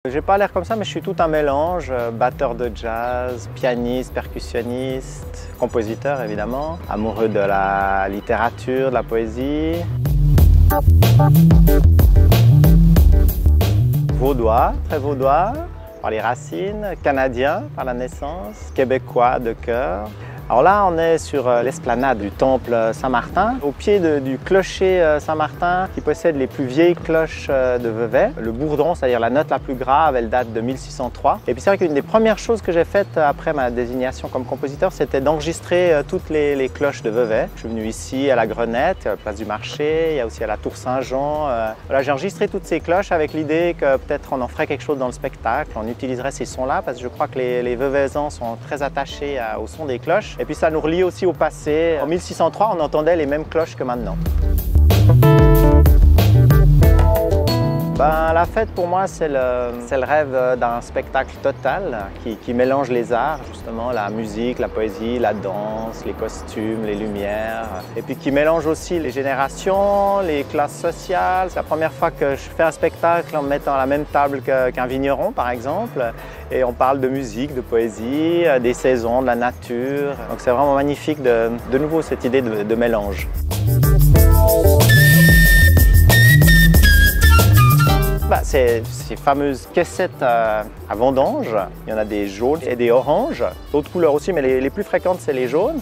J'ai pas l'air comme ça, mais je suis tout un mélange, batteur de jazz, pianiste, percussionniste, compositeur évidemment, amoureux de la littérature, de la poésie. Vaudois, très vaudois, par les racines, canadien par la naissance, québécois de cœur. Alors là, on est sur l'esplanade du temple Saint-Martin, au pied du clocher Saint-Martin qui possède les plus vieilles cloches de Vevey. Le bourdon, c'est-à-dire la note la plus grave, elle date de 1603. Et puis c'est vrai qu'une des premières choses que j'ai faites après ma désignation comme compositeur, c'était d'enregistrer toutes les cloches de Vevey. Je suis venu ici à la Grenette, place du Marché, il y a aussi à la Tour Saint-Jean. Voilà, j'ai enregistré toutes ces cloches avec l'idée que peut-être on en ferait quelque chose dans le spectacle, on utiliserait ces sons-là parce que je crois que les Veveysans sont très attachés au son des cloches. Et puis ça nous relie aussi au passé. En 1603, on entendait les mêmes cloches que maintenant. La fête pour moi, c'est le rêve d'un spectacle total qui mélange les arts, justement, la musique, la poésie, la danse, les costumes, les lumières. Et puis qui mélange aussi les générations, les classes sociales. C'est la première fois que je fais un spectacle en me mettant à la même table qu'un vigneron, par exemple. Et on parle de musique, de poésie, des saisons, de la nature. Donc c'est vraiment magnifique de nouveau cette idée de mélange. Ces fameuses caissettes à vendange, il y en a des jaunes et des oranges, d'autres couleurs aussi, mais les plus fréquentes, c'est les jaunes.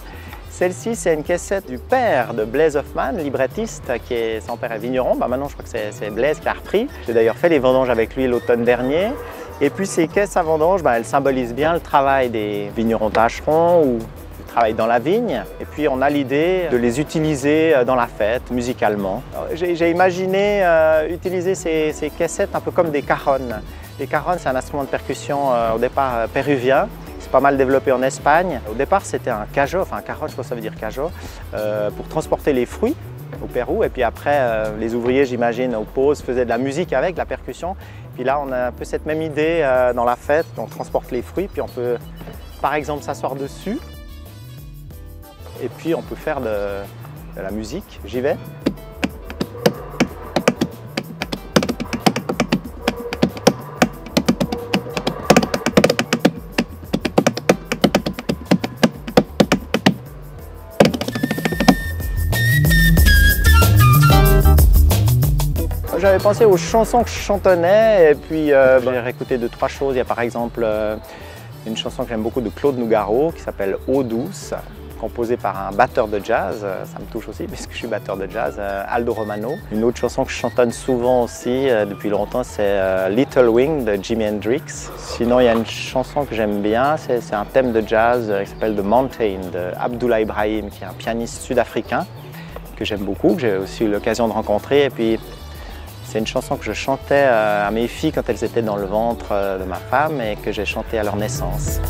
Celle-ci, c'est une caissette du père de Blaise Hoffmann, librettiste, son père est vigneron. Maintenant, je crois que c'est Blaise qui a repris. J'ai d'ailleurs fait les vendanges avec lui l'automne dernier. Et puis ces caisses à vendange, elles symbolisent bien le travail des vignerons tâcherons ou travaillent dans la vigne. Et puis on a l'idée de les utiliser dans la fête, musicalement. J'ai imaginé utiliser ces caissettes un peu comme des cajonnes. Les cajonnes, c'est un instrument de percussion au départ péruvien. C'est pas mal développé en Espagne. Au départ, c'était un cajo, enfin un cajon, je crois que ça veut dire cajo, pour transporter les fruits au Pérou. Et puis après, les ouvriers, j'imagine, aux pauses, faisaient de la musique avec, de la percussion. Puis là, on a un peu cette même idée dans la fête. On transporte les fruits, puis on peut, par exemple, s'asseoir dessus. Et puis on peut faire de la musique. J'y vais. J'avais pensé aux chansons que je chantonnais et puis j'ai réécouté 2-3 choses. Il y a par exemple une chanson que j'aime beaucoup de Claude Nougaro qui s'appelle Eau douce, composée par un batteur de jazz, ça me touche aussi puisque je suis batteur de jazz, Aldo Romano. Une autre chanson que je chantonne souvent aussi depuis longtemps, c'est Little Wing de Jimi Hendrix. Sinon, il y a une chanson que j'aime bien, c'est un thème de jazz qui s'appelle The Mountain de Abdullah Ibrahim, qui est un pianiste sud-africain que j'aime beaucoup, que j'ai aussi eu l'occasion de rencontrer. Et puis, c'est une chanson que je chantais à mes filles quand elles étaient dans le ventre de ma femme et que j'ai chantée à leur naissance.